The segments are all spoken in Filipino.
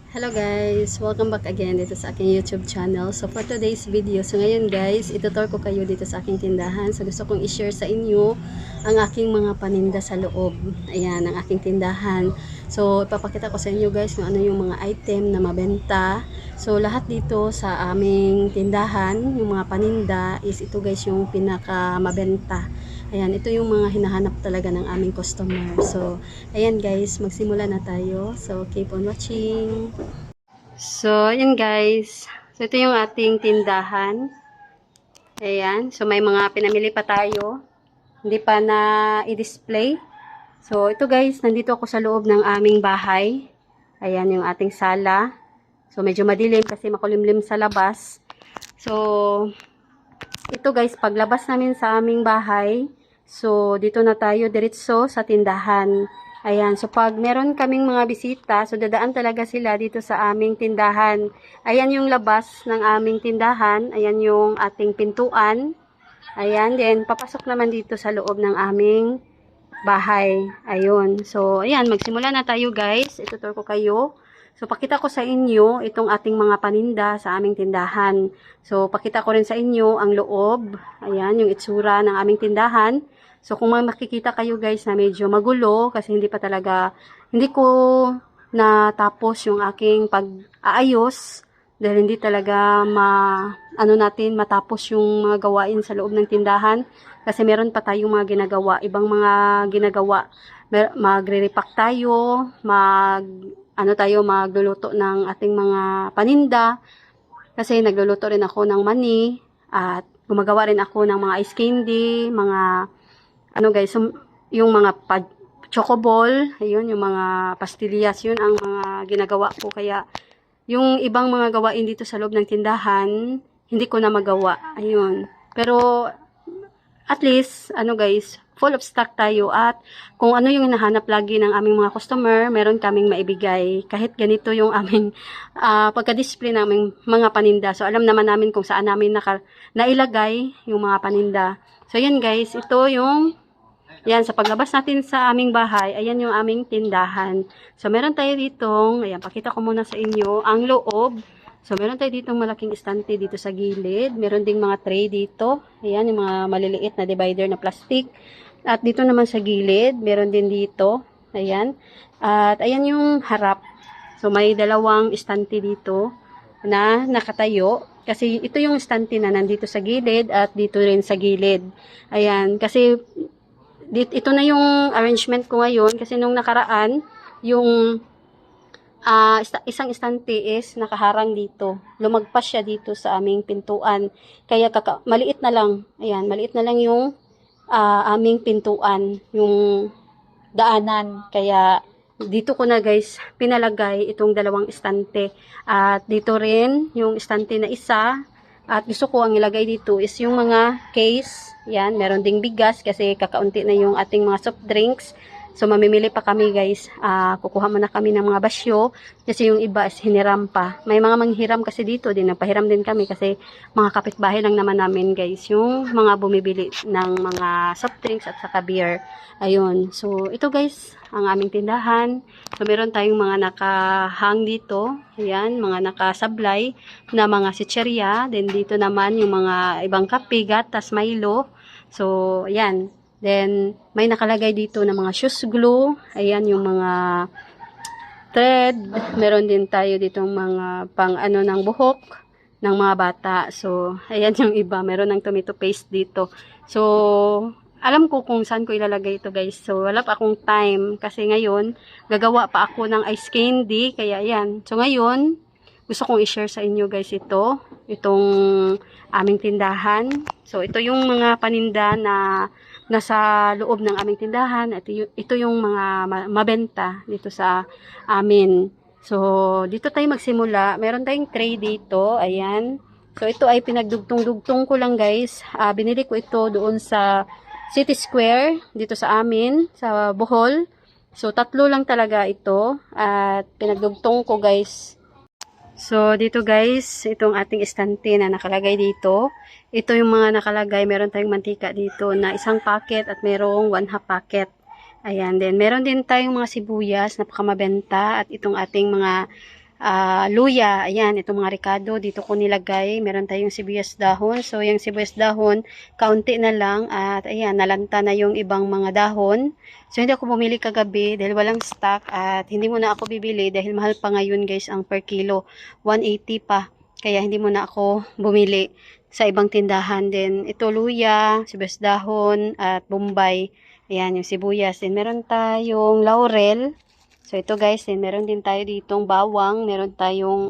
Hello guys! Welcome back again dito sa aking YouTube channel. So for today's video, so ngayon guys, itutur ko kayo dito sa aking tindahan. So gusto kong i-share sa inyo ang aking mga paninda sa loob. Ayan, ang aking tindahan. So ipapakita ko sa inyo guys kung ano yung mga item na mabenta. So lahat dito sa aming tindahan, yung mga paninda is ito guys yung pinaka mabenta. Ayan, ito yung mga hinahanap talaga ng aming customer. So, ayan guys, magsimula na tayo. So, keep on watching. So, ayan guys. So, ito yung ating tindahan. Ayan. So, may mga pinamili pa tayo. Hindi pa na i-display. So, ito guys, nandito ako sa loob ng aming bahay. Ayan yung ating sala. So, medyo madilim kasi makulimlim sa labas. So, ito guys, paglabas namin sa aming bahay, so dito na tayo diretso sa tindahan. Ayan, so pag meron kaming mga bisita, so dadaan talaga sila dito sa aming tindahan. Ayan yung labas ng aming tindahan, ayan yung ating pintuan. Ayan, then papasok naman dito sa loob ng aming bahay. Ayun, so ayan, magsimula na tayo guys. Ituturo ko kayo. So, pakita ko sa inyo itong ating mga paninda sa aming tindahan. So, pakita ko rin sa inyo ang loob. Ayan, yung itsura ng aming tindahan. So, kung makikita kayo guys na medyo magulo, kasi hindi ko natapos yung aking pag-aayos. Dahil hindi talaga matapos yung mga gawain sa loob ng tindahan. Kasi meron pa tayong mga ginagawa, ibang mga ginagawa. Magre-repack tayo, magluluto ng ating mga paninda. Kasi nagluluto rin ako ng mani at gumagawa rin ako ng mga ice candy, mga yung mga choco ball, ayun, yung mga pastillas, yun ang mga ginagawa ko. Kaya yung ibang mga gawain dito sa loob ng tindahan, hindi ko na magawa. Ayun. Pero at least, guys, full of stock tayo at kung ano yung hinahanap lagi ng aming mga customer, meron kaming maibigay. Kahit ganito yung aming pagka-display ng aming mga paninda. So, alam naman namin kung saan namin nailagay yung mga paninda. So, yan guys, ito yung yan, sa paglabas natin sa aming bahay, ayan yung aming tindahan. So, meron tayo ditong, ayan, pakita ko muna sa inyo, ang loob. So, meron tayo ditong malaking estante dito sa gilid. Meron ding mga tray dito. Ayan, yung mga maliliit na divider na plastic. At dito naman sa gilid, meron din dito. Ayan. At ayan yung harap. So, may dalawang estante dito na nakatayo. Kasi ito yung estante na nandito sa gilid at dito rin sa gilid. Ayan, kasi ito na yung arrangement ko ngayon kasi nung nakaraan, yung isang estante is nakaharang dito. Lumagpas siya dito sa aming pintuan. Kaya maliit na lang. Ayan, maliit na lang yung aming pintuan, yung daanan. Kaya dito ko na guys pinalagay itong dalawang estante. At dito rin yung estante na isa. At gusto ko ang ilagay dito is yung mga case. Yan, meron ding bigas kasi kakaunti na yung ating mga soft drinks. So, mamimili pa kami guys. Kukuha muna kami ng mga basyo kasi yung iba is hiniram pa. May mga manghiram kasi dito din. Napahiram din kami kasi mga kapitbahay lang naman namin guys. Yung mga bumibili ng mga soft drinks at saka beer. Ayun. So, ito guys, ang aming tindahan. So, meron tayong mga nakahang dito. Ayan, mga nakasablay na mga sitserya. Then, dito naman yung mga ibang kape, gatas, Milo. So, ayan. Then, may nakalagay dito na mga shoes glue. Ayan, yung mga thread. Meron din tayo ditong mga pang ng buhok ng mga bata. So, ayan yung iba. Meron ng tomato paste dito. So, alam ko kung saan ko ilalagay ito guys. So, wala pa akong time. Kasi ngayon, gagawa pa ako ng ice candy. Kaya, ayan. So, ngayon, gusto kong i-share sa inyo guys itong aming tindahan. So, ito yung mga paninda na nasa loob ng aming tindahan. Ito yung mga mabenta dito sa amin. So, dito tayo magsimula. Meron tayong tray dito. Ayan. So, ito ay pinagdugtong-dugtong ko lang guys. Binili ko ito doon sa City Square, dito sa amin, sa Bohol. So, 3 lang talaga ito. At pinagdugtong ko guys. So, dito guys, itong ating estante na nakalagay dito. Ito yung mga nakalagay. Meron tayong mantika dito na isang packet at merong 1/2 packet. Ayan, then meron din tayong mga sibuyas, napakamabenta. At itong ating mga luya. Ayan, itong mga ricado, dito ko nilagay. Meron tayong sibuyas dahon. So, yung sibuyas dahon, kaunti na lang. At ayan, nalanta na yung ibang mga dahon. So, hindi ako bumili kagabi dahil walang stock. At hindi muna ako bibili dahil mahal pa ngayon guys ang per kilo. 180 pa. Kaya hindi muna ako bumili sa ibang tindahan. Then, ito luya, sibuyas dahon, at bombay. Ayan, yung sibuyas. Then, meron tayong laurel. So, ito guys, then meron din tayo ditong bawang, meron tayong,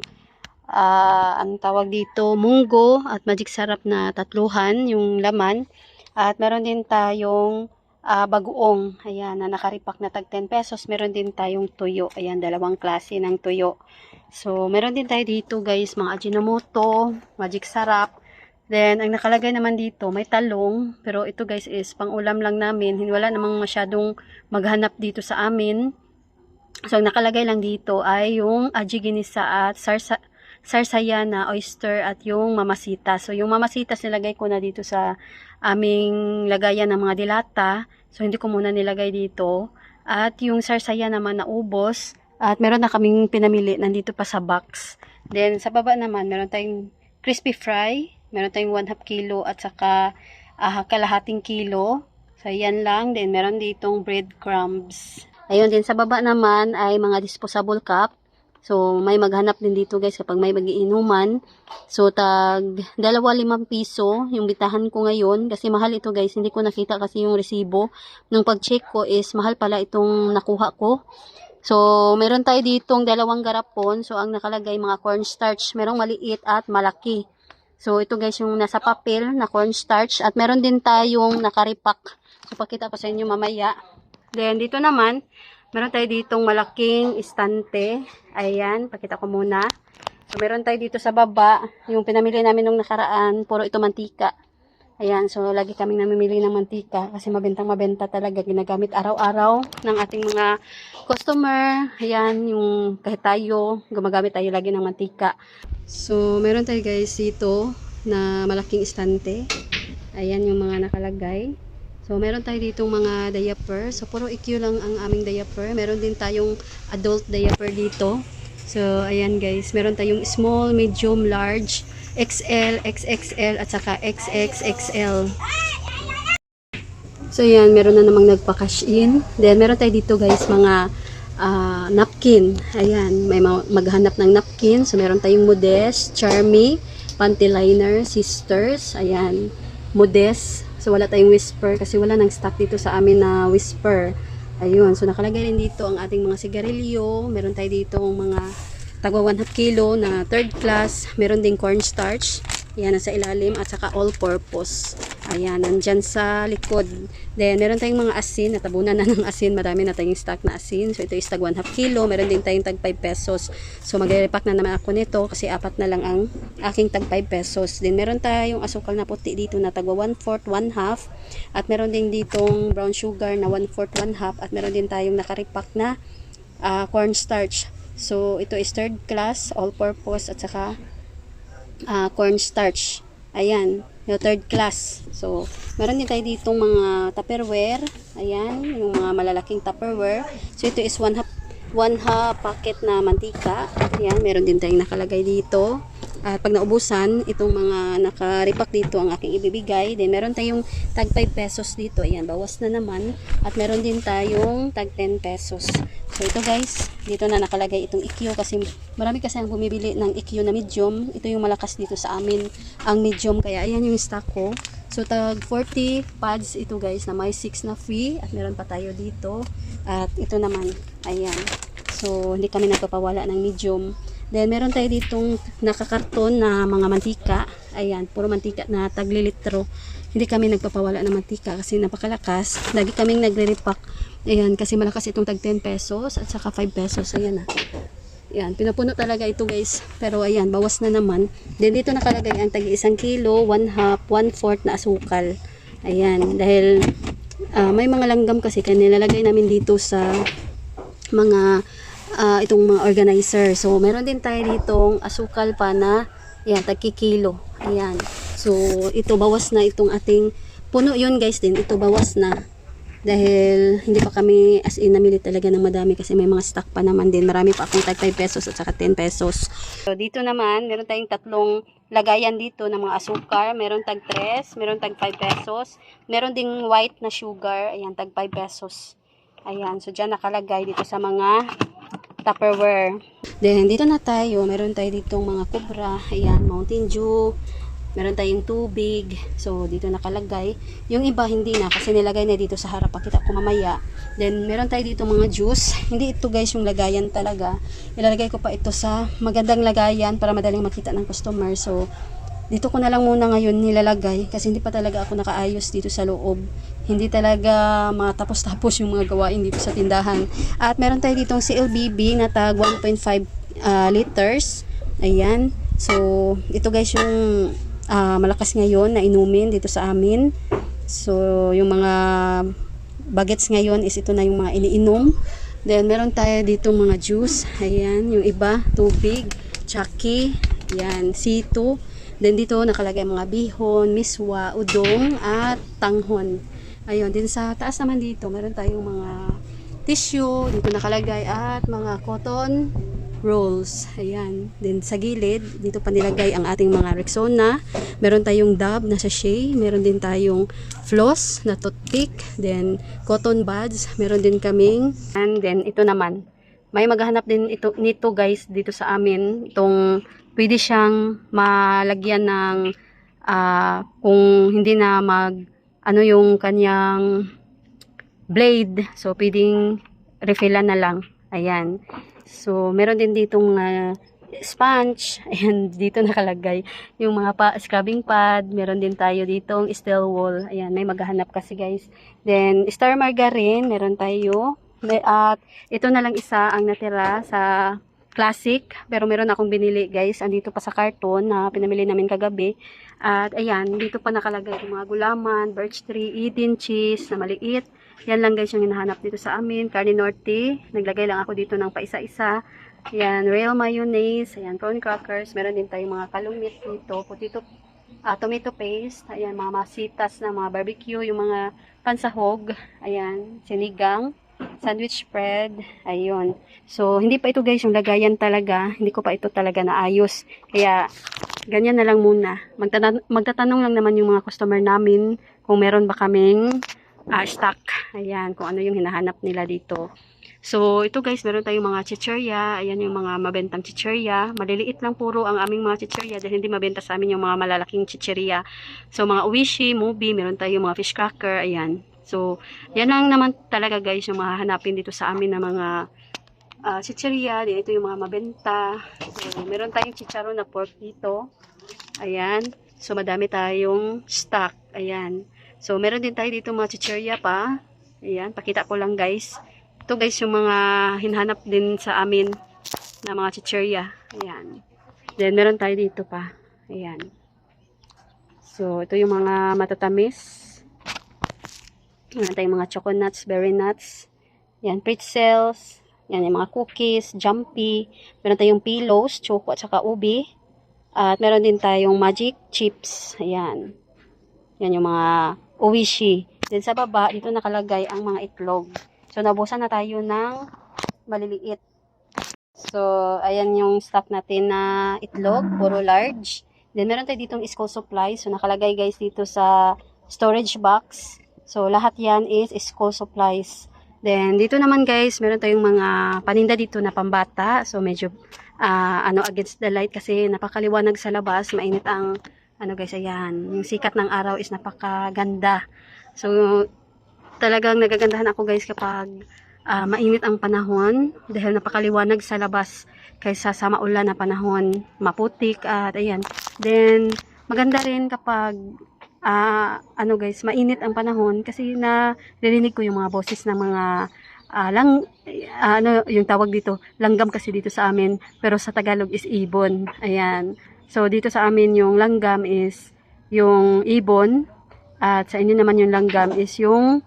anong tawag dito, munggo, at magic sarap na tatluhan, yung laman. At meron din tayong bagoong, ayan, na nakaripak na tag 10 pesos. Meron din tayong tuyo, ayan, dalawang klase ng tuyo. So, meron din tayo dito guys, mga Ajinomoto, magic sarap. Then, ang nakalagay naman dito, may talong, pero ito guys is pang ulam lang namin, wala namang masyadong maghanap dito sa amin. So, ang nakalagay lang dito ay yung aji ginisa at sarsayana, oyster at yung mamasita. So, yung mamasita nilagay ko na dito sa aming lagayan ng mga dilata. So, hindi ko muna nilagay dito. At yung sarsaya naman na ubos. At meron na kaming pinamili nandito pa sa box. Then, sa baba naman, meron tayong crispy fry. Meron tayong 1/2 kilo at saka kalahating kilo. So, yan lang. Then, meron ditong breadcrumbs. Ayun din, sa baba naman ay mga disposable cup. So, may maghanap din dito guys kapag may magiinuman. So, tag 2.5 piso yung bitahan ko ngayon. Kasi mahal ito guys. Hindi ko nakita kasi yung resibo. Nung pag-check ko is mahal pala itong nakuha ko. So, meron tayo ditong 2 garapon. So, ang nakalagay mga cornstarch. Merong maliit at malaki. So, ito guys yung nasa papel na cornstarch. At meron din tayong nakaripak. So, pakita ko sa inyo mamaya. Then, dito naman, meron tayo ditong malaking istante. Ayan, pakita ko muna. So, meron tayo dito sa baba. Yung pinamili namin nung nakaraan, puro ito mantika. Ayan, so lagi kaming namimili ng mantika kasi mabentang-mabenta talaga. Ginagamit araw-araw ng ating mga customer. Ayan, yung kahit tayo, gumagamit tayo lagi ng mantika. So, meron tayo guys dito na malaking istante. Ayan yung mga nakalagay. So, meron tayo ditong mga diaper. So, puro EQ lang ang aming diaper. Meron din tayong adult diaper dito. So, ayan guys. Meron tayong small, medium, large, XL, XXL, at saka XXXL. So, ayan. Meron na namang nagpa-cash in. Then, meron tayo dito guys mga napkin. Ayan. May maghanap ng napkin. So, meron tayong Modest, Charmy, Panty Liner, Sisters. Ayan. Modest. So, wala tayong Whisper kasi wala nang stock dito sa amin na Whisper. Ayun. So, nakalagay rin dito ang ating mga sigarilyo. Meron tayo dito mga tagwa 1/2 kilo na third class. Meron ding cornstarch. Ayan, nasa ilalim. At saka all-purpose. Ayan, nandyan sa likod. Then, meron tayong mga asin. Natabunan na ng asin. Marami na tayong stock na asin. So, ito is tag 1/2 kilo. Meron din tayong tag 5 pesos. So, magre-repack na naman ako nito kasi 4 na lang ang aking tag 5 pesos. Then, meron tayong asukal na puti dito na tagwa 1/4, 1/2. At meron din ditong brown sugar na 1/4, 1/2. At meron din tayong nakaripak na cornstarch. So, ito is third class, all-purpose, at saka cornstarch. Ayan, yung third class. So, meron din tayo ditong mga tupperware. Ayan, yung mga malalaking tupperware. So, ito is 1/2 packet na mantika. Ayan, meron din tayong nakalagay dito. At pag naubusan, itong mga nakaripak dito ang aking ibibigay. Then, meron tayong tag 5 pesos dito. Ayan, bawas na naman. At meron din tayong tag 10 pesos. So, ito guys, dito na nakalagay itong EQ kasi marami kasi ang bumibili ng EQ na medium. Ito yung malakas dito sa amin, ang medium. Kaya, ayan yung stock ko. So, tag 40 pads ito guys na may 6 na free. At meron pa tayo dito. At ito naman, ayan. So, hindi kami nagpapawala ng medium. Then, meron tayo ditong nakakarton na mga mantika. Ayan, puro mantika na taglilitro. Hindi kami nagpapawala ng mantika kasi napakalakas. Lagi kaming nagre-repack. Ayan, kasi malakas itong tag 10 pesos at saka 5 pesos. Ayan na. Ayan, pinupuno talaga ito guys. Pero ayan, bawas na naman. Then, dito nakalagay ang tag 1 kilo, 1/2, 1/4 na asukal. Ayan, dahil may mga langgam kasi kaya nilalagay namin dito sa mga itong mga organizer. So, meron din tayo ditong asukal pa na ayan, tagkikilo. Ayan. So, ito bawas na itong ating puno yun guys din. Ito bawas na. Dahil hindi pa kami as in namili talaga ng madami kasi may mga stock pa naman din. Marami pa akong tag 5 pesos at saka 10 pesos. So dito naman, meron tayong tatlong lagayan dito ng mga asukar. Meron tag 3, meron tag 5 pesos. Meron ding white na sugar. Ayan, tag 5 pesos. Ayan, so dyan nakalagay dito sa mga Tupperware. Then dito na tayo, meron tayo ditong mga kubra. Ayan, Mountain Dew. Meron tayong tubig. So, dito nakalagay. Yung iba, hindi na. Kasi nilagay na dito sa harap. Pakita ko mamaya. Then, meron tayo dito mga juice. Hindi ito guys yung lagayan talaga. Ilalagay ko pa ito sa magandang lagayan para madaling makita ng customer. So, dito ko na lang muna ngayon nilalagay. Kasi hindi pa talaga ako nakaayos dito sa loob. Hindi talaga matapos-tapos yung mga gawain dito sa tindahan. At meron tayo ditong CLBB na tag 1.5 liters. Ayan. So, ito guys yung malakas ngayon na inumin dito sa amin. So, yung mga bagets ngayon is ito na yung mga iniinom. Then, meron tayo dito mga juice. Ayan, yung iba, tubig, tsaki, yan, C2. Then, dito nakalagay mga bihon, miswa, udong, at tanghon. Ayun, din sa taas naman dito, meron tayong mga tissue, dito nakalagay, at mga cotton rolls. Ayan. Then sa gilid, dito pa nilagay ang ating mga Rexona. Meron tayong Dove na sachet. Meron din tayong floss na toothpick. Then cotton buds. Meron din kaming. And then ito naman. May maghahanap din nito guys dito sa amin. Itong pwede siyang malagyan ng kung hindi na ano yung kanyang blade. So pwedeng refillan na lang. Ayan. So, meron din ditong sponge. Ayan, dito nakalagay yung mga scrubbing pad. Meron din tayo ditong steel wool. Ayan, may maghahanap kasi guys. Then, star margarine. Meron tayo. At ito na lang isa ang natira sa classic. Pero meron akong binili guys. Andito pa sa carton na pinamili namin kagabi. At ayan, dito pa nakalagay yung mga gulaman, birch tree, Eden cheese na maliit. Yan lang guys yung hinahanap dito sa amin. Carne Norte. Naglagay lang ako dito ng paisa-isa. Ayan, real mayonnaise. Ayan, prawn crackers. Meron din tayong mga kalumit dito. Tomato paste. Ayan, mga masitas na mga barbecue. Yung mga pansahog. Ayan, sinigang. Sandwich spread. Ayun. So, hindi pa ito guys yung lagayan talaga. Hindi ko pa ito talaga naayos. Kaya, ganyan na lang muna. Magtatanong lang naman yung mga customer namin kung meron ba kaming stock. Ayan, kung ano yung hinahanap nila dito. So, ito guys, meron tayong mga chichirya. Ayan yung mga mabentang chichirya. Maliliit lang puro ang aming mga chichirya dahil hindi mabenta sa amin yung mga malalaking chichirya. So, mga uwishi, movie, meron tayong mga fish cracker. Ayan. So, yan lang naman talaga guys yung mahahanapin dito sa amin na mga chichirya. Ito yung mga mabenta. So, meron tayong chicharon na pork dito. Ayan. So, madami tayong stock. Ayan. So, meron din tayo dito mga chichirya pa. Ayan. Pakita ko lang guys. Ito guys yung mga hinahanap din sa amin na mga chichirya. Ayan. Then, meron tayo dito pa. Ayan. So, ito yung mga matatamis. Meron tayong mga choco nuts, berry nuts. Ayan, pretzels. Ayan, yung mga cookies, jumpy. Meron tayong pillows, choco at saka ubi. At meron din tayong magic chips. Ayan. Yan yung mga uwishi. Then sa baba, dito nakalagay ang mga itlog. So, nabusan na tayo ng maliliit. So, ayan yung stock natin na itlog, puro large. Then, meron tayo ditong school supplies. So, nakalagay guys dito sa storage box. So, lahat yan is school supplies. Then, dito naman guys, meron tayong mga paninda dito na pambata. So, medyo, against the light kasi napakaliwanag sa labas. Mainit ang, guys, ayan. Yung sikat ng araw is napakaganda. So, talagang nagagandahan ako guys kapag mainit ang panahon. Dahil napakaliwanag sa labas kaysa sa maulan na panahon. Maputik at ayan. Then, maganda rin kapag guys, mainit ang panahon kasi naririnig ko yung mga boses ng mga yung tawag dito, langgam kasi dito sa amin, pero sa Tagalog is ibon. Ayan. So dito sa amin yung langgam is yung ibon at sa inyo naman yung langgam is yung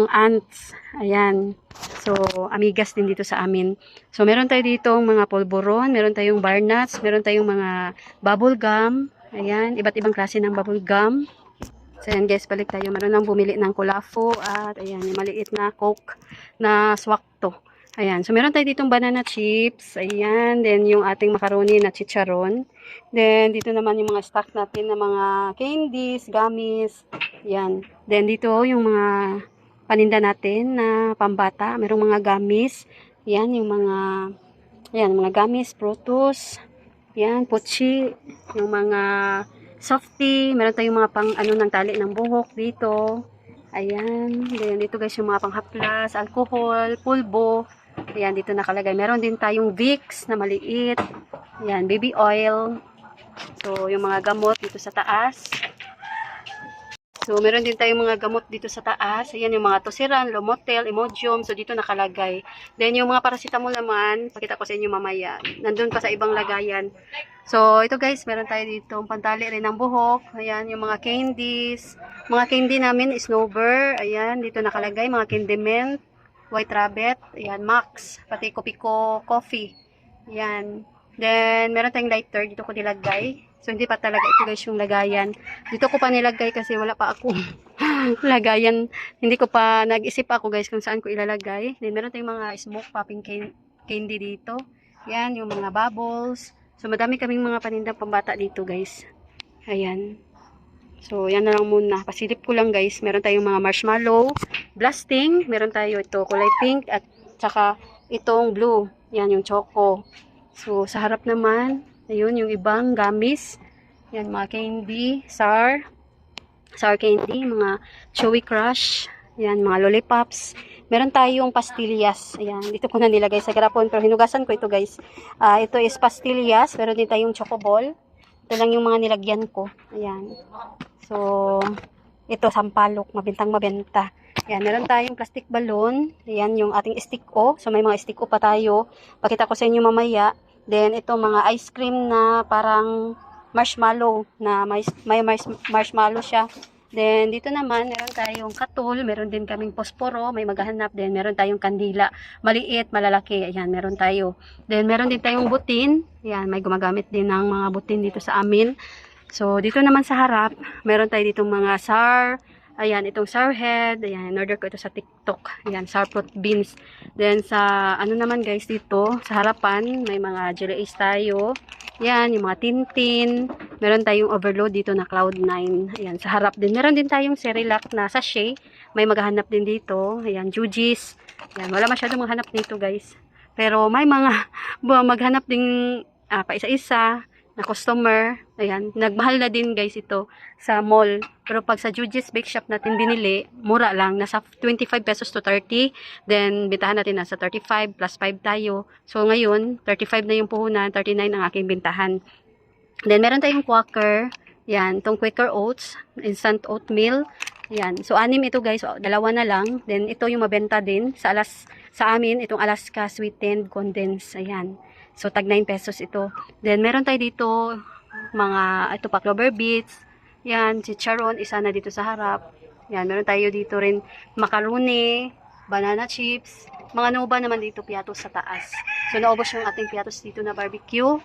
ants. Ayan. So amigas din dito sa amin. So meron tayo ditong mga polvoron, meron tayong bar nuts, meron tayong mga bubble gum. Ayan, iba't ibang klase ng bubble gum. So, ayan guys, balik tayo. Meron nang bumili ng kulafo at ayan, yung maliit na Coke na swakto. Ayan, so meron tayo ditong banana chips. Ayan, then yung ating macaroni na chicharon. Then, dito naman yung mga stock natin na mga candies, gummies. Ayan. Then, dito yung mga paninda natin na pambata. Merong mga gummies. Ayan, yung mga gummies, Protos. Ayan, Pochi. Yung mga softy. Meron tayong mga pang ano ng tali ng buhok dito. Ayan. Then, dito guys yung mga panghaplas, alcohol, pulbo. Ayan, dito nakalagay. Meron din tayong Vicks na maliit. Ayan, baby oil. So, yung mga gamot dito sa taas. So, meron din tayong mga gamot dito sa taas. Ayan, yung mga Tosiran, Lomotil, Imodium. So, dito nakalagay. Then, yung mga paracetamol naman, pakita ko sa inyo mamaya. Nandun pa sa ibang lagayan. So, ito guys, meron tayo dito pantali rin ng buhok. Ayan, yung mga candies. Mga candy namin, Snowbird. Ayan, dito nakalagay. Mga Candy Mint, White Rabbit. Ayan, Max. Pati Kopiko Coffee. Ayan. Then, meron tayong lighter. Dito ko nilagay. So, hindi pa talaga ito guys yung lagayan. Dito ko pa nilagay kasi wala pa akong lagayan. Hindi ko pa nag-isip ako guys kung saan ko ilalagay. Then, meron tayong mga smoke popping candy dito. Yan, yung mga bubbles. So, madami kaming mga panindang pambata dito guys. Ayan. So, yan na lang muna. Pasilip ko lang guys. Meron tayong mga marshmallow, blasting. Meron tayo ito kulay pink at saka itong blue. Yan, yung choco. So, sa harap naman, ayun, yung ibang gamis. Yan, mga candy, sour candy, mga chewy crush. Yan, mga lollipops. Meron tayong pastillas. Ayan, dito ko na nilagay sa garapon. Pero hinugasan ko ito guys. Ito is pastillas. Meron din tayong choco ball. Ito lang yung mga nilagyan ko. Ayan. So, ito sampalok. Mabintang mabenta. Ayan, meron tayong plastic balloon. Ayan, yung ating stick-o. So, may mga stick-o pa tayo. Pakita ko sa inyo mamaya. Then, ito mga ice cream na parang marshmallow. Na may marshmallow siya. Then, dito naman, meron tayong katul. Meron din kaming posporo. May maghahanap. Then, meron tayong kandila. Maliit, malalaki. Ayan, meron tayo. Then, meron din tayong butin. Ayan, may gumagamit din ng mga butin dito sa amin. So, dito naman sa harap, meron tayo ditong mga sour. Ayan, itong sour head. Ayan, in order ko ito sa TikTok. Ayan, sour fruit beans. Then, sa ano naman guys dito, sa harapan, may mga jelly ace tayo. Ayan, yung mga Tintin. Meron tayong overload dito na Cloud9. Ayan, sa harap din. Meron din tayong Cerelac na sachet. May maghahanap din dito. Ayan, Jujis. Ayan, wala masyadong maghanap dito guys. Pero may mga maghanap din pa isa-isa na customer. Ayan, nagmahal na din guys ito sa mall. Pero pag sa Jujis Bake Shop natin binili, mura lang. Nasa 25 pesos to 30. Then, bintahan natin nasa 35 plus 5 tayo. So, ngayon, 35 na yung puhunan, 39 ang aking bintahan. Then, meron tayong Quaker. Yan, itong Quaker Oats, instant oatmeal. Yan. So, anim ito guys. Dalawa na lang. Then, ito yung mabenta din sa amin, itong Alaska Sweetened Condensed. Ayan. So, tag 9 pesos ito. Then, meron tayo dito ito pa, clover beets. Yan, chicharon, isa na dito sa harap. Yan, meron tayo dito rin macaroni, banana chips. Mga nova naman dito, piatos sa taas. So, naubos yung ating piatos dito na barbecue.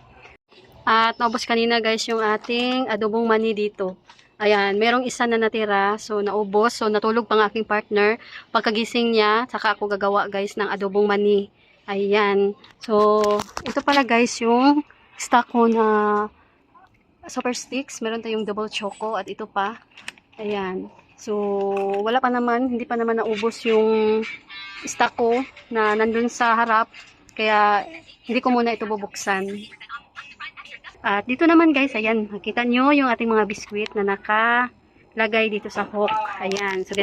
At naubos kanina guys yung ating adobong mani dito. Ayan, merong isa na natira. So, naubos. So, natulog pa ng aking partner. Pagkagising niya, saka ako gagawa guys ng adobong mani. Ayan. So, ito pala guys yung stock ko na super sticks. Meron tayong double choco at ito pa. Ayan. So, wala pa naman, hindi pa naman naubos yung stock ko na nandun sa harap. Kaya, hindi ko muna ito bubuksan. At dito naman guys, ayan, makita nyo yung ating mga biskwit na nakalagay dito sa hook. Ayan. So,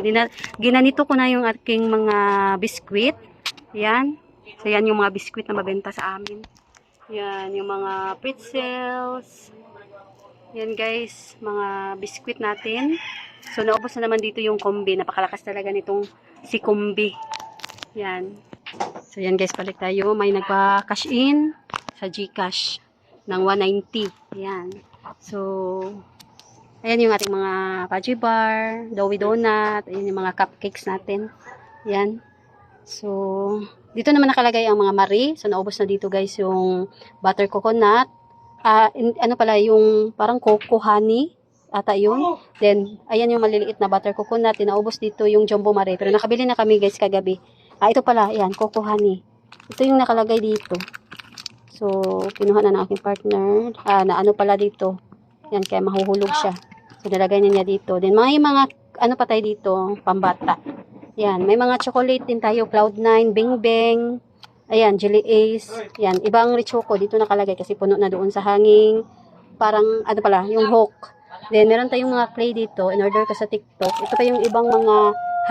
ginanito ko na yung aking mga biskwit. Ayan. So, yan yung mga biskwit na mabenta sa amin. Yan, yung mga pretzels. Yan guys, mga biskwit natin. So, naubos na naman dito yung kombi. Napakalakas talaga nitong si kombi. Yan. So, yan guys, balik tayo. May nagpa-cash in sa GCash ng 190. Yan. So, ayan yung ating mga fudgy bar, doughy donut, ayan yung mga cupcakes natin. Yan. So, dito naman nakalagay ang mga Marie. So, naubos na dito guys yung butter coconut. Ano pala, yung parang cocoa honey. ata yun. Then, ayan yung maliliit na butter coconut. Naubos dito yung Jumbo Mare. Pero nakabili na kami guys kagabi. Ito pala, ayan, Coco Honey. Ito yung nakalagay dito. So, kinuha na ng aking partner. Na ano pala dito. Yan, kaya mahuhulog siya. So, nilagay niya dito. Then, mga ano pa tayo dito, pambata. Yan, may mga chocolate din tayo. Cloud9, Bing Bang. Ayan, Jelly Ace. Yan, ibang Richoco. Dito nakalagay kasi puno na doon sa hanging. Parang, ano pala, yung hook. Then, meron tayong mga clay dito. In-order ko sa TikTok. Ito pa yung ibang mga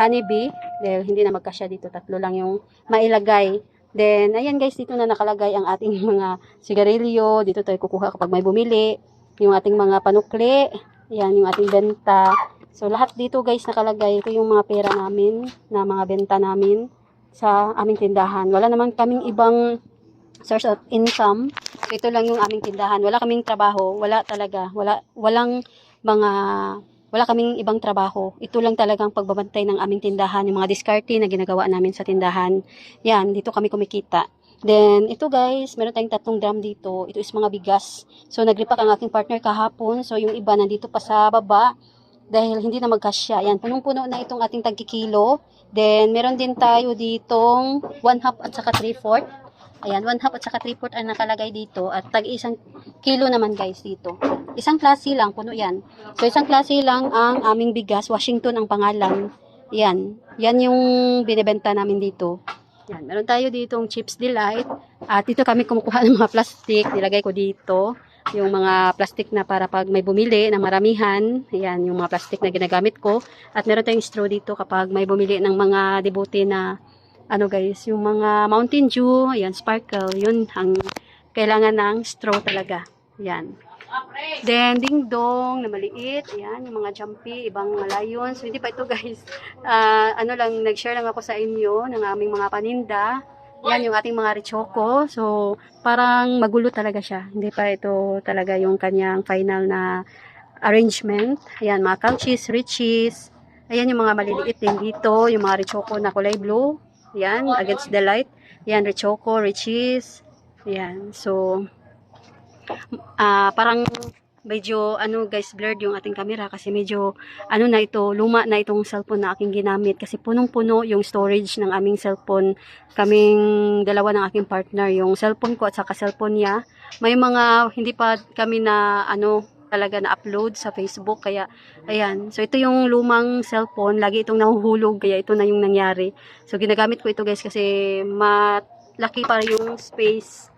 honeybee. Dahil hindi na magkasya dito. 3 lang yung mailagay. Then, ayan guys, dito na nakalagay ang ating mga sigarilyo. Dito tayo kukuha kapag may bumili. Yung ating mga panukli. Ayan, yung ating benta. So, lahat dito guys nakalagay. Ito yung mga pera namin, na mga benta namin sa aming tindahan. Wala naman kaming ibang source of income. So, ito lang yung aming tindahan. Wala kaming trabaho. Wala talaga. Wala kaming ibang trabaho. Ito lang talagang pagbabantay ng aming tindahan. Yung mga diskarte na ginagawa namin sa tindahan. Yan, dito kami kumikita. Then, ito guys, meron tayong 3 drum dito. Ito is mga bigas. So, nagripak ang aking partner kahapon. So, yung iba nandito pa sa baba. Dahil hindi na magkasya. Yan, punong-puno na itong ating tagkikilo. Then, meron din tayo ditong 1/2 at saka 3/4. Ayan, 1/2 at saka 3/4 ang nakalagay dito. At tag-1 kilo naman guys dito. Isang klase lang, puno yan. So, isang klase lang ang aming bigas. Washington ang pangalan. Yan. Yan yung binibenta namin dito. Yan, meron tayo ditong Chips Delight. At dito kami kumukuha ng mga plastic. Nilagay ko dito. Yung mga plastic na para pag may bumili na maramihan. Ayan, yung mga plastic na ginagamit ko. At meron tayong straw dito kapag may bumili ng mga debote na ano guys, yung mga Mountain Dew, ayan, sparkle. Yun ang kailangan ng straw talaga. Ayan. Then, ding dong na maliit. Ayan, yung mga jumpy, ibang mga lion. So, hindi pa ito guys. Nag-share lang ako sa inyo ng aming mga paninda. Yan yung ating mga Richoco. So, parang magulo talaga siya. Hindi pa ito talaga yung kanyang final na arrangement. Ayan, mga couches, riches. Ayan yung mga maliliit din dito. Yung mga Richoco na kulay blue. Ayan, against the light. Ayan, Richoco, riches. Ayan, so, parang medyo guys, blurred yung ating camera kasi medyo na ito, luma na itong cellphone na aking ginamit kasi punong-puno yung storage ng aming cellphone. Kaming dalawa ng aking partner, yung cellphone ko at saka cellphone niya. May mga hindi pa kami na talaga na upload sa Facebook, kaya ayan. So ito yung lumang cellphone, lagi itong nahuhulog, kaya ito na yung nangyari. So ginagamit ko ito guys kasi malaki pa yung space.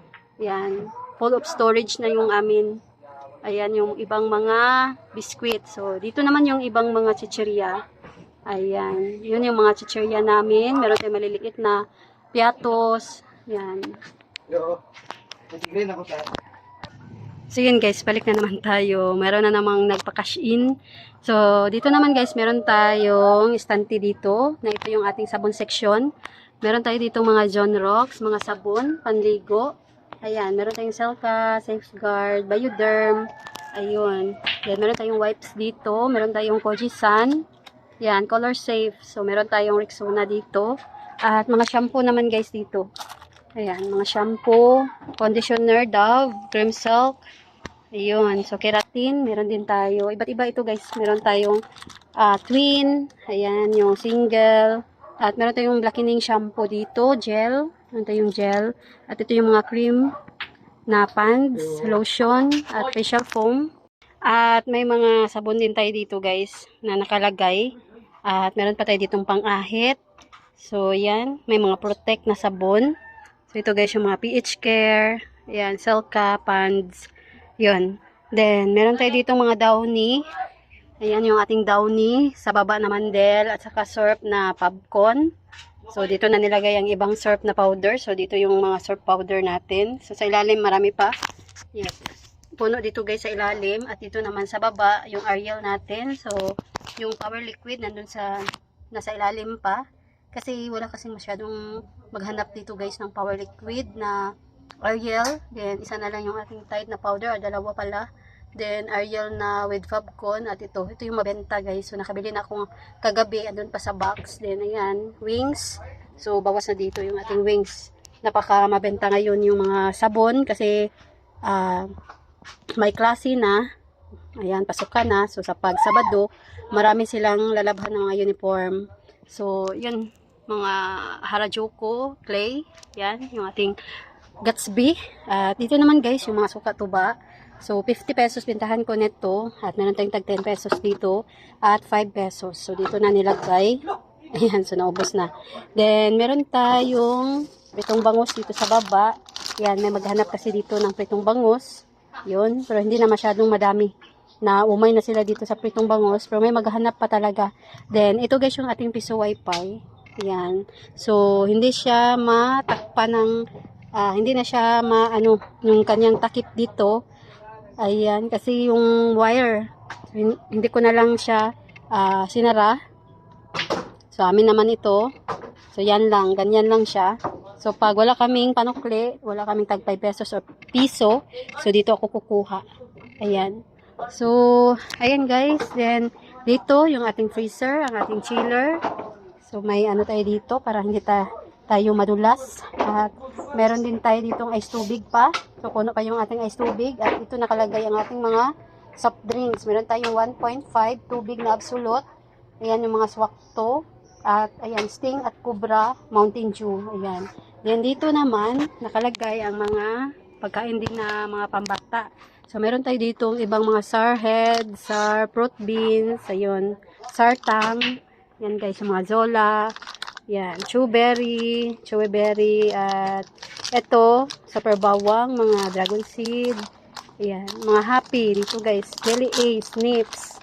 Ayan, full of storage na yung amin. Ayan yung ibang mga biskwit. So, dito naman yung ibang mga chichirya. Ayan. Yun yung mga chichirya namin. Meron tayong maliliit na piatos. Ayan. So, yun guys. Balik na naman tayo. Meron na namang nagpa-cash in. So, dito naman guys, meron tayong estante dito. Na ito yung ating sabon section. Meron tayo dito mga John Rocks, mga sabon, panligo. Ayan, meron tayong Selka, Safeguard, Bioderm. Ayun. Then, meron tayong wipes dito. Meron tayong Kojisan. Ayan, color safe. So, meron tayong Rexona dito. At mga shampoo naman guys dito. Ayan, mga shampoo, conditioner, Dove, Cream Silk. Ayun. So, keratin. Meron din tayo. Iba't iba ito guys. Meron tayong twin. Ayan, yung single. At meron tayong blackening shampoo dito. Gel. Meron tayong gel. At ito yung mga cream na pads, lotion, at facial foam. At may mga sabon din tayo dito guys na nakalagay. At meron pa tayo ditong pang-ahit. So yan, may mga protect na sabon. So ito guys yung mga pH care. Ayan, Selka, pads. Yun. Then meron tayo ditong mga downy. Ayan yung ating downy. Sa baba na mandel at saka syrup na Pabcon. So, dito na nilagay ang ibang syrup na powder. So, dito yung mga syrup powder natin. So, sa ilalim, marami pa. Yes. Puno dito guys sa ilalim. At dito naman sa baba, yung Ariel natin. So, yung power liquid nandun nasa ilalim pa. Kasi wala kasing masyadong maghanap dito guys ng power liquid na Ariel. Then, isa na lang yung ating Tide na powder. O, dalawa pala. Then, Ariel na with Fabcon. At ito yung mabenta guys. So, nakabili na akong kagabi. Andun pa sa box. Then, ayan, wings. So, bawas na dito yung ating wings. Napaka mabenta ngayon yung mga sabon. Kasi, may klase na. ayan, pasukan na. So, sa Sabado, marami silang lalabhan ng mga uniform. So, yun, mga Harajuku, clay, yan, yung ating Gatsby. At dito naman guys, yung mga suka tuba. So, 50 pesos bintahan ko nito. At meron tayong tag 10 pesos dito. At 5 pesos. So, dito na nilagay. Ayan, so naubos na. Then, meron tayong pritong bangus dito sa baba. Yan, may maghanap kasi dito ng pritong bangus. Yun, pero hindi na masyadong madami. Na umay na sila dito sa pritong bangus. Pero may maghanap pa talaga. Then, ito guys yung ating piso wifi. Yan. So, hindi siya matakpan ng hindi na siya maano yung kanyang takip dito. Ayan, kasi yung wire hindi ko na lang siya sinara. So amin naman ito. So yan lang, ganyan lang siya. So pag wala kaming panukli, wala kaming tag 5 pesos or piso, so dito ako kukuha. Ayan. So ayan guys, then dito yung ating freezer, ang ating chiller. So may ano tayo dito para hindi tayo madulas. At meron din tayo ditong ice tubig pa. So, puno pa yung ating ice tubig. At ito nakalagay ang ating mga soft drinks. Meron tayong 1.5 tubig na absolute. Ayan yung mga swakto. At ayan, Sting at Cobra Mountain Dew. Ayan. Then dito naman, nakalagay ang mga pagkain din na mga pambata. So, meron tayo ditong ibang mga sour head, sour fruit beans, ayun, sour tang. Yan guys, yung mga Zola. Yan, chewberry, at ito, super bawang, mga dragon seed. Ayan, mga happy dito guys, jelly ace, nips.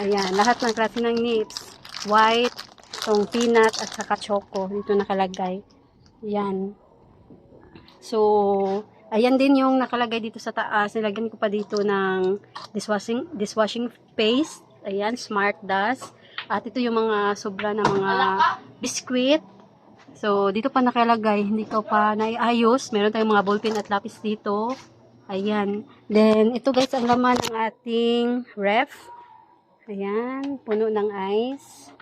Ayan, lahat ng klase ng nips. White, itong peanut at saka choco. Dito nakalagay. Ayan. So, ayan din yung nakalagay dito sa taas. Nilagyan ko pa dito ng dishwashing paste. Ayan, Smart Dust. At ito yung mga sobra na mga biskwit. So, dito pa nakalagay. Hindi ko pa naiayos. Meron tayong mga ballpen at lapis dito. Ayan. Then, ito guys, ang laman ng ating ref. Ayan. Puno ng ice.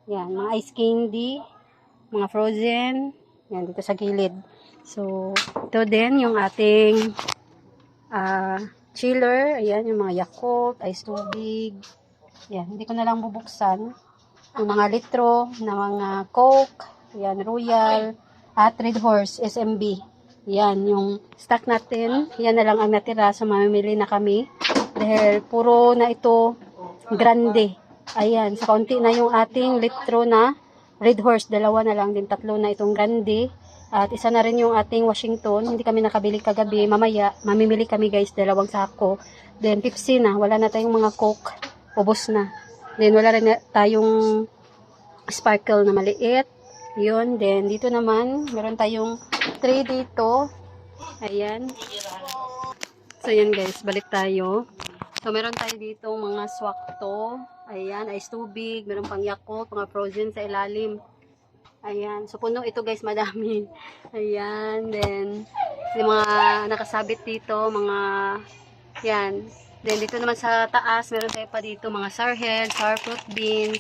Ayan. Mga ice candy. Mga frozen. Ayan. Dito sa gilid. So, ito din yung ating chiller. Ayan. Yung mga Yakult, ice tubig. Yan, hindi ko na lang bubuksan. Yung mga litro na mga Coke, yan, Royal, at Red Horse, SMB. Yan, yung stock natin. Yan na lang ang natira. So, mamimili na kami. Dahil puro na ito grande. Ayan, sa kaunti na yung ating litro na Red Horse. Dalawa na lang din, tatlo na itong grande. At isa na rin yung ating Washington. Hindi kami nakabili kagabi. Mamaya, mamimili kami guys, 2 sako. Then, Pepsi na. Wala na tayong mga Coke. Ubos na. Then, wala rin tayong sparkle na maliit. Yun. Then, dito naman, meron tayong tray dito. Ayan. So, yan guys. Balik tayo. So, meron tayo dito mga swakto. Ayan. Ice tubig. Meron pang Yakult. Mga frozen sa ilalim. Ayan. So, puno ito guys. Madami. Ayan. Then, yung mga nakasabit dito. Mga, yan. Then, dito naman sa taas, meron tayo pa dito mga sour head, sour fruit beans,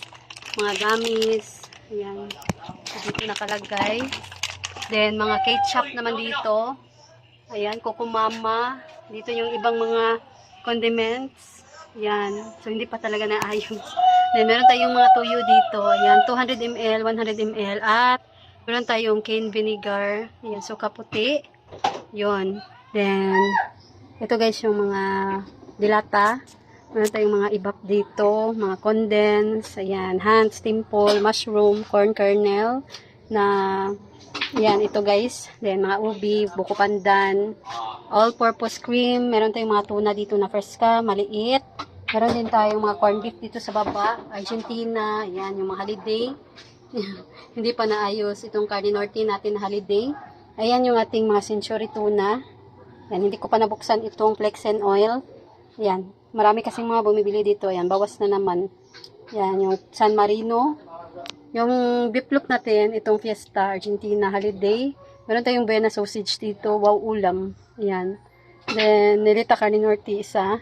mga gummies. Ayan. So, dito nakalagay. Then, mga ketchup naman dito. Ayan, Kokomama. Dito yung ibang mga condiments. Ayan. So, hindi pa talaga naayos. Then, meron tayong mga tuyo dito. Ayan, 200 ml, 100 ml. At, meron tayong cane vinegar. Ayan, suka puti. Yun. Then, ito guys yung mga dilata. Meron tayong mga ibap dito, mga condense, ayan, Hans, Timple, mushroom, corn kernel, na, ayan, ito guys. Then, mga ubi, buko pandan, all-purpose cream. Meron tayong mga tuna dito na fresca, maliit. Meron din tayong mga corn beef dito sa baba, Argentina, ayan, yung mga holiday. Hindi pa naayos itong Carne Norte natin na holiday. Ayan yung ating mga century tuna. Ayan, hindi ko pa nabuksan itong Flexen oil. Ayan, marami kasing mga bumibili dito. Ayan, bawas na naman. Ayan, yung San Marino. Yung beef look natin, itong Fiesta Argentina holiday. Meron tayong Buena sausage dito. Wow, ulam. Ayan. Then, Nilita Carne Norte isa.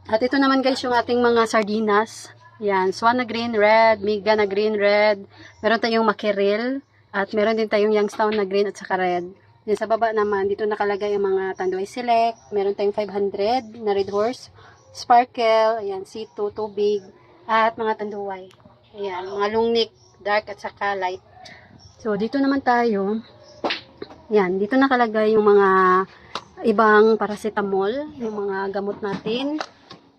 At ito naman guys, yung ating mga sardinas. Ayan, Swan na green red, Miga na green red. Meron tayong mackerel. At meron din tayong Youngstown na green at saka red. Then sa baba naman, dito nakalagay ang mga Tanduay Select. Meron tayong 500 na Red Horse, Sparkle, ayan, C2, tubig, at mga Tanduay. Ayan, mga long neck, dark at saka light. So, dito naman tayo. Ayan, dito nakalagay yung mga ibang paracetamol, yung mga gamot natin.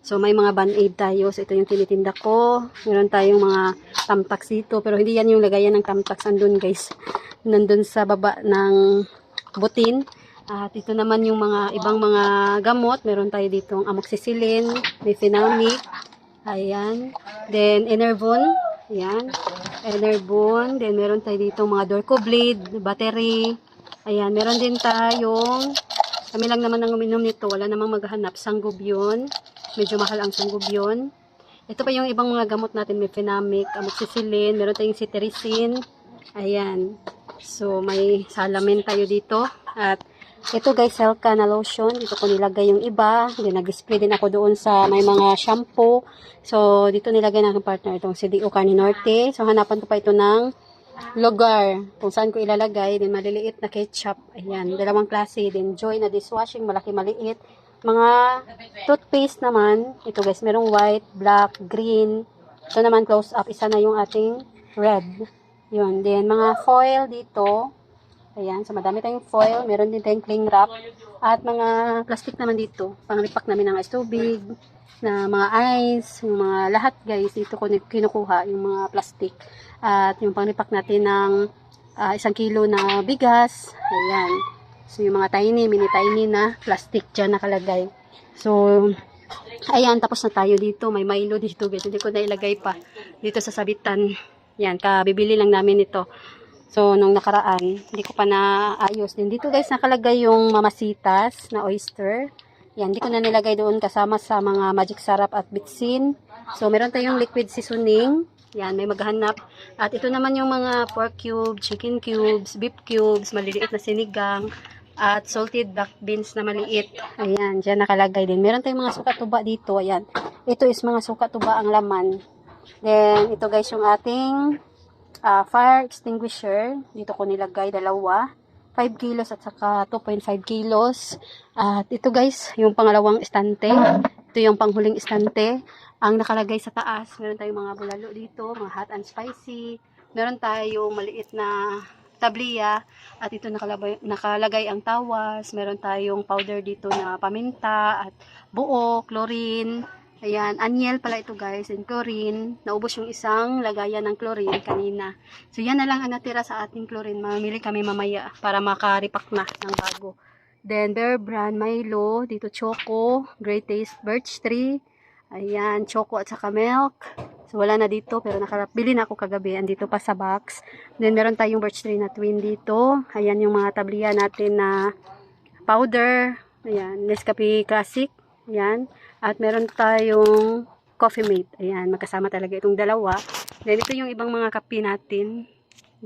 So, may mga band-aid tayo. So, ito yung tinitinda ko. Meron tayong mga Tamtax dito. Pero hindi yan yung lagayan ng Tamtax. Andun, guys. Nandun sa baba ng butin. At ito naman yung mga ibang mga gamot. Meron tayo dito amoxicillin, mefenamic. Ayan. Then, Enervon. Ayan. Enervon. Then, meron tayo dito mga Dorcoblade, battery. Ayan. Meron din tayong, kami lang naman ang uminom nito. Wala namang maghanap. Sangobion. Medyo mahal ang sangobion. Ito pa yung ibang mga gamot natin. Mefenamic, amoxicillin, meron tayong cetirizine. Ayan. So, may salamin tayo dito. At ito guys, Helka na lotion. Dito ko nilagay yung iba. Then, nag-spray din ako doon sa may mga shampoo. So, dito nilagay ng partner itong CDO Carne Norte. So, hanapan ko pa ito ng lugar kung saan ko ilalagay. Then, maliliit na ketchup. Ayan. Dalawang klase. Then, Joy na dishwashing. Malaki-maliit. Mga toothpaste naman, ito guys, merong white, black, green. Ito naman close up, isa na yung ating red. Yun, then mga foil dito. Ayan, so madami tayong foil, meron din tayong cling wrap. At mga plastic naman dito, pang-repack namin ng ice tubig, na mga ice, yung mga lahat guys, dito ko kinukuha, yung mga plastic. At yung pang-repack natin ng 1 kilo na bigas. Ayan. So, yung mga mini tiny na plastic dyan nakalagay. So, ayan, tapos na tayo dito. May Milo dito, guys. Hindi ko na ilagay pa. Dito sa sabitan. Yan, kabibili lang namin ito. So, nung nakaraan, hindi ko pa naayos. Din dito, guys, nakalagay yung mamasitas na oyster. Yan, hindi ko na nilagay doon kasama sa mga magic sarap at bitsin. So, meron tayong liquid seasoning. Yan, may maghanap. At ito naman yung mga pork cube, chicken cubes, beef cubes, maliliit na sinigang, at salted black beans na maliit. Ayan, dyan nakalagay din. Meron tayong mga suka-tuba dito. Ayan. Ito is mga suka-tuba ang laman. Then, ito guys yung ating fire extinguisher. Dito ko nilagay dalawa. 5 kilos at saka 2.5 kilos. At ito guys, yung pangalawang estante. Ito yung panghuling estante. Ang nakalagay sa taas, meron tayong mga bulalo dito, mga hot and spicy. Meron tayong maliit na tabliya, at ito nakalagay ang tawas. Meron tayong powder dito na paminta at buo, chlorine. Ayan, anyel pala ito guys, and chlorine. Naubos yung isang lagayan ng chlorine kanina. So yan na lang ang natira sa ating chlorine. Mamili kami mamaya para makaripak na ng bago. Then Bear Brand Milo, dito choco, Great Taste Birch Tree. Ayan, choco at saka milk. So, wala na dito, pero nakabili na ako kagabi. Andito pa sa box. Then, meron tayong birch tree na twin dito. Ayan yung mga tabliya natin na powder. Ayan, Nescafe Classic. Ayan. At meron tayong Coffee Mate. Ayan, magkasama talaga itong dalawa. Then, ito yung ibang mga kape natin.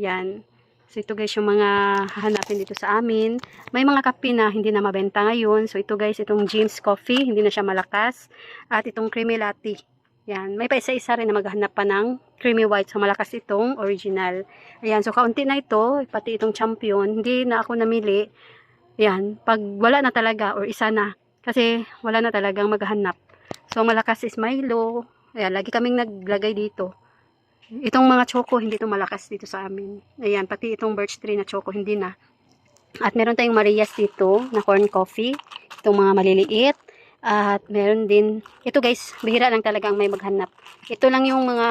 Ayan. So, ito guys yung mga hahanapin dito sa amin. May mga kape na hindi na mabenta ngayon. So, ito guys, itong James Coffee. Hindi na siya malakas. At itong Creamy Latte. Yan, may pa isa-isa rin na maghanap pa ng creamy white. So, malakas itong original. Ayan, so kaunti na ito, pati itong champion. Hindi na ako namili. Yan, pag wala na talaga or isa na. Kasi wala na talagang maghanap. So, malakas is Milo. Ayan, lagi kaming naglagay dito. Itong mga choco, hindi ito malakas dito sa amin. Ayan, pati itong birch tree na choco, hindi na. At meron tayong Marias dito na corn coffee. Itong mga maliliit. At meron din, ito guys, bihira lang talagang may maghanap. Ito lang yung mga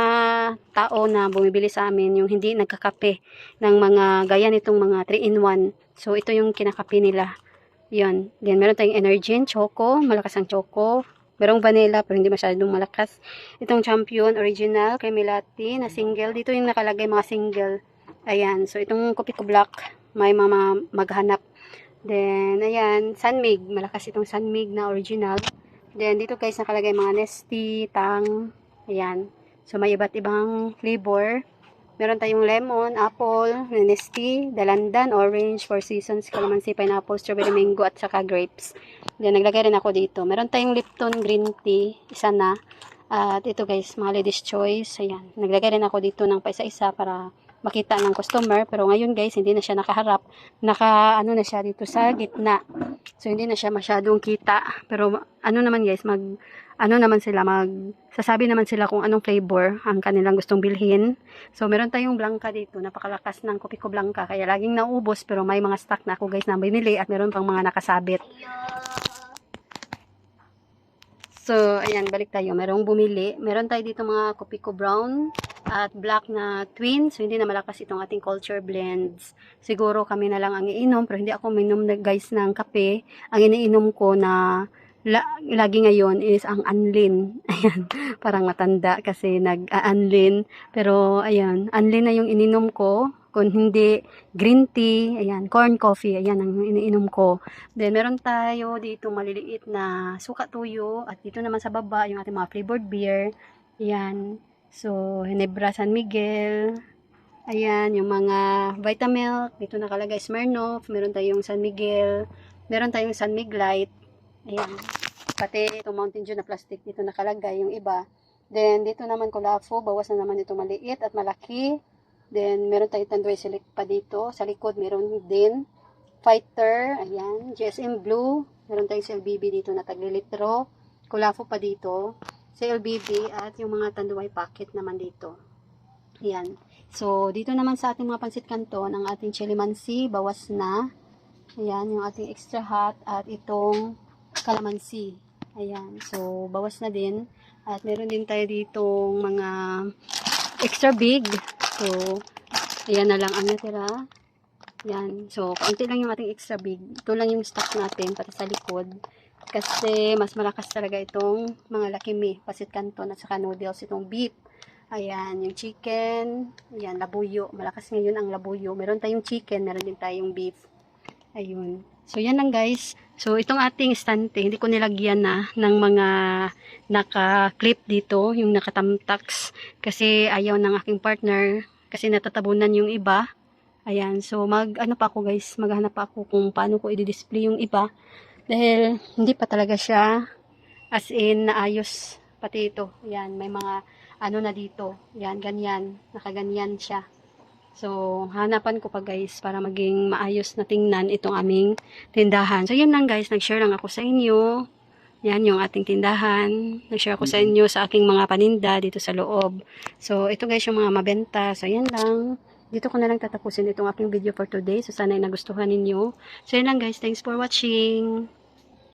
tao na bumibili sa amin, yung hindi nagkakape ng mga gaya nitong mga 3-in-1. So, ito yung kinakape nila. Yun. Then, meron tayong Energin, choco, malakas ang choco. Merong vanilla, pero hindi masyadong malakas. Itong Champion, original, creamy latte, na single. Dito yung nakalagay mga single. Ayan. So, itong Kopiko Black, may mga maghanap. Then, ayan, Sunmig. Malakas itong Sunmig na original. Then, dito guys, nakalagay mga Nestea, Tang. Ayan. So, may iba't ibang flavor. Meron tayong lemon, apple, Nestea, dalandan, orange, Four Seasons, calamansi, pineapple, strawberry, mango, at saka grapes. Then, naglagay rin ako dito. Meron tayong Lipton green tea, isa na. At ito guys, mga ladies choice. Ayan. Naglagay rin ako dito ng pa isa-isa para makita ng customer. Pero ngayon guys, hindi na siya nakaharap. Ano na siya dito sa gitna. So, hindi na siya masyadong kita. Pero, ano naman guys, sasabi naman sila kung anong flavor ang kanilang gustong bilhin. So, meron tayong Blanca dito. Napakalakas ng Kopiko Blanca. Kaya laging naubos. Pero may mga stock na ako guys na binili. At meron pang mga nakasabit. So, ayan, balik tayo. Merong bumili. Meron tayo dito mga Kopiko Brown at black na twin. So, hindi na malakas itong ating culture blends. Siguro kami na lang ang iinom. Pero hindi ako minom na guys ng kape. Ang iniinom ko na lagi ngayon is ang Anlin. Ayan, parang matanda kasi nag-Anlin. Pero, ayan, Anlin na yung ininom ko. Kung hindi, green tea, ayan, corn coffee, ayan ang iniinom ko. Then, meron tayo dito maliliit na suka tuyo. At dito naman sa baba, yung ating mga flavored beer. Ayan. So, Ginebra San Miguel. Ayan, yung mga Vitamilk. Dito nakalagay Smirnoff. Meron tayong San Miguel. Meron tayong San Mig Light. Ayan. Pati itong Mountain Dew na plastic. Dito nakalagay yung iba. Then, dito naman Kulafo. Bawas na naman itong maliit at malaki. Then, meron tayong Tanduay Select pa dito. Sa likod, meron din Fighter. Ayan. GSM Blue. Meron tayong CLBB dito na taglilitro. Kulafo pa dito. CLBB at yung mga Tanduay packet naman dito. Ayan. So, dito naman sa ating mga pansit canton, ang ating chili mansi, bawas na. Ayan, yung ating extra hot at itong calamansi. Ayan. So, bawas na din. At meron din tayo ditong mga extra big. So, ayan na lang ang natira. Ayan. So, kaunti lang yung ating extra big. Ito lang yung stock natin pati sa likod. Kasi, mas malakas talaga itong mga lakimi, pasit canton at saka noodles, itong beef. Ayan, yung chicken. Ayan, labuyo. Malakas ngayon ang labuyo. Meron tayong chicken, meron din tayong beef. Ayun. So, yan lang guys. So, itong ating stante, hindi ko nilagyan na ng mga naka-clip dito, yung nakatamtax. Kasi ayaw ng aking partner, kasi natatabunan yung iba. Ayan. So, ano pa ako guys, maghanap pa ako kung paano ko i-display yung iba. Dahil, hindi pa talaga siya as in naayos. Pati ito. Ayan, may mga ano na dito. Ayan, ganyan. Nakaganyan siya. So, hanapan ko pa guys para maging maayos na tingnan itong aming tindahan. So, yun lang guys. Nag-share lang ako sa inyo. Yan yung ating tindahan. Nag-share ako sa inyo sa aking mga paninda dito sa loob. So, ito guys yung mga mabenta. So, yan lang. Dito ko na lang tatapusin itong aking video for today. So, sana ay nagustuhan ninyo. So, yan lang guys. Thanks for watching.